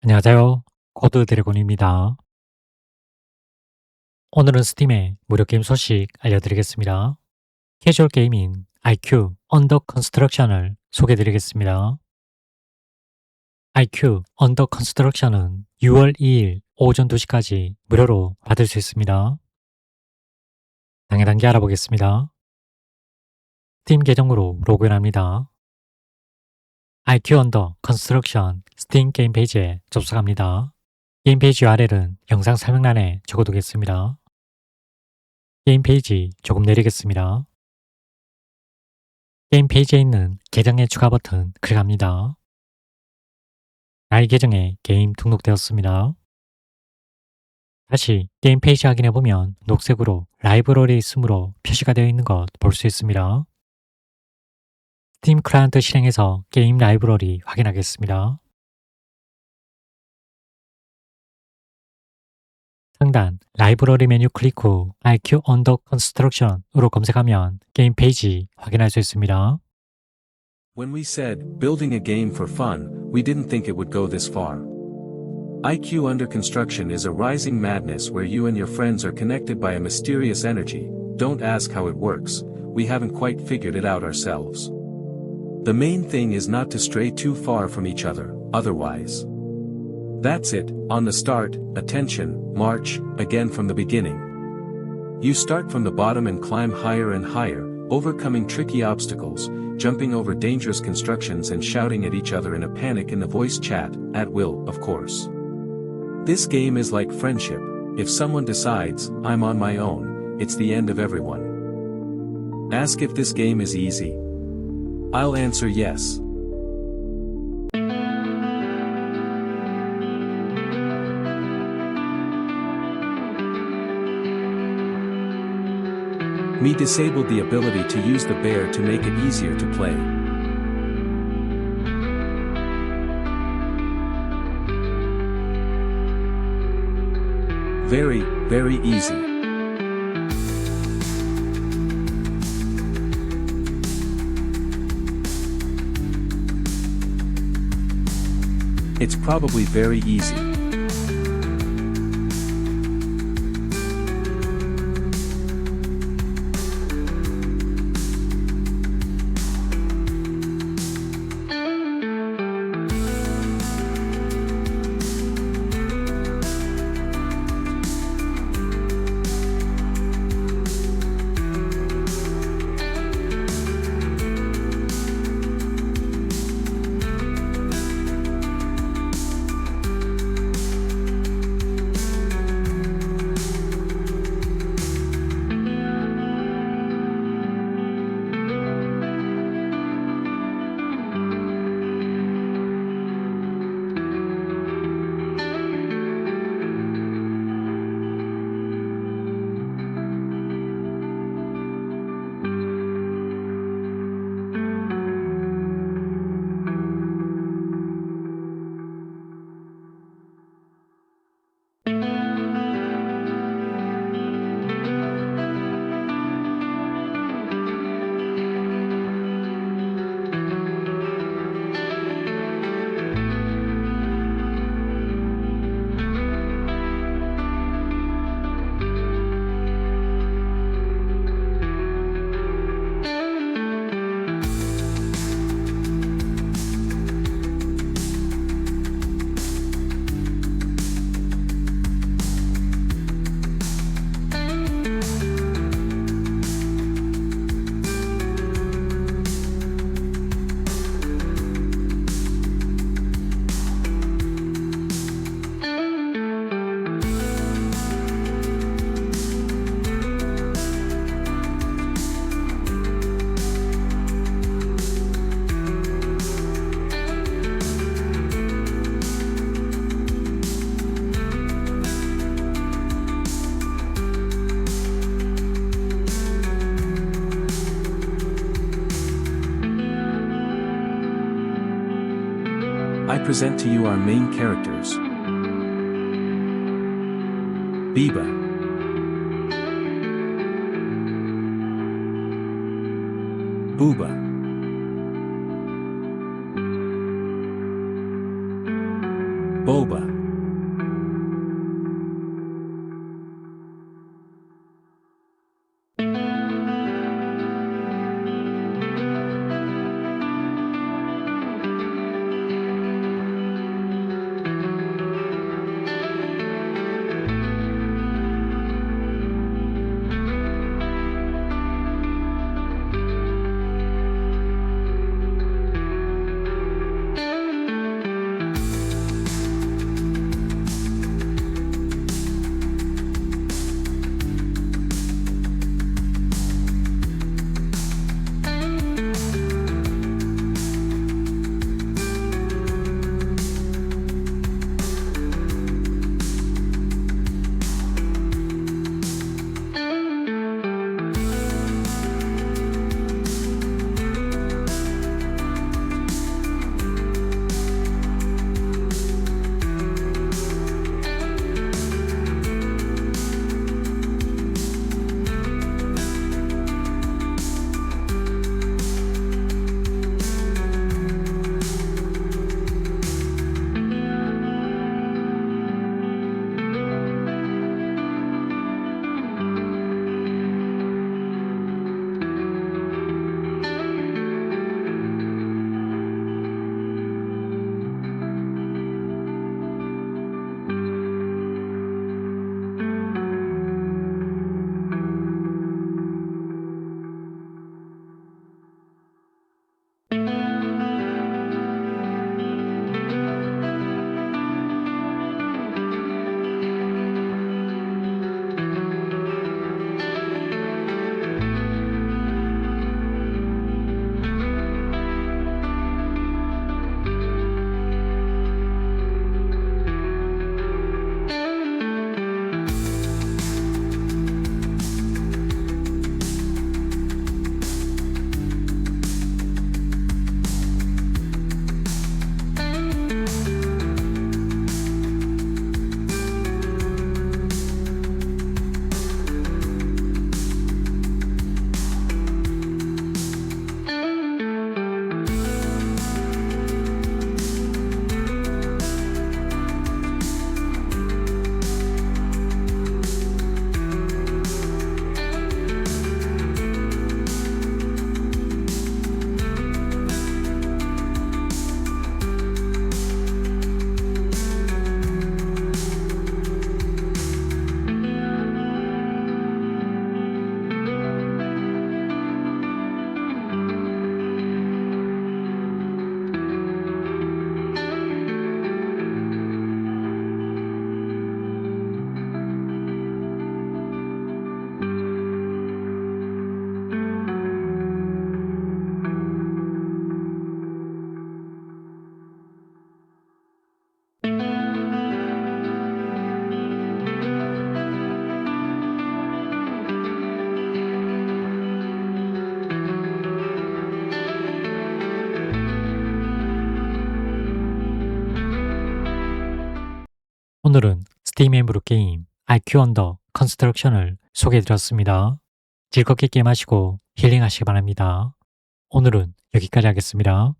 안녕하세요. 코드 드래곤입니다. 오늘은 스팀의 무료 게임 소식 알려드리겠습니다. 캐주얼 게임인 IQ 언더 컨스트럭션을 소개해드리겠습니다. IQ 언더 컨스트럭션은 6월 2일 오전 2시까지 무료로 받을 수 있습니다. 단계 알아보겠습니다. 스팀 계정으로 로그인합니다. IQ 언더 컨스트럭션 스팀 게임 페이지에 접속합니다. 게임 페이지 URL은 영상 설명란에 적어두겠습니다. 게임 페이지 조금 내리겠습니다. 게임 페이지에 있는 계정의 추가 버튼 클릭합니다. 나의 계정에 게임 등록되었습니다. 다시 게임 페이지 확인해보면 녹색으로 라이브러리 있음으로 표시가 되어 있는 것 볼 수 있습니다. 스팀 클라이언트 실행해서 게임 라이브러리 확인하겠습니다. 상단 라이브러리 메뉴 클릭 후 IQ 언더 컨스트럭션으로 검색하면 게임 페이지 확인할 수 있습니다. When we said, building a game for fun, we didn't think it would go this far. IQ Under Construction is a rising madness where you and your friends are connected by a mysterious energy. Don't ask how it works, we haven't quite figured it out ourselves. The main thing is not to stray too far from each other, otherwise. That's it, on the start, attention, march, again from the beginning. You start from the bottom and climb higher and higher, overcoming tricky obstacles, jumping over dangerous constructions and shouting at each other in a panic in the voice chat, at will, of course. This game is like friendship. If someone decides, I'm on my own, it's the end of everyone. Ask if this game is easy. I'll answer yes. Me disabled the ability to use the bear to make it easier to play. Very, very easy. It's probably very easy. I present to you our main characters. Biba. Booba. Boba. 오늘은 스팀 엠브로 게임 IQ 언더 컨스트럭션을 소개해드렸습니다. 즐겁게 게임하시고 힐링하시기 바랍니다. 오늘은 여기까지 하겠습니다.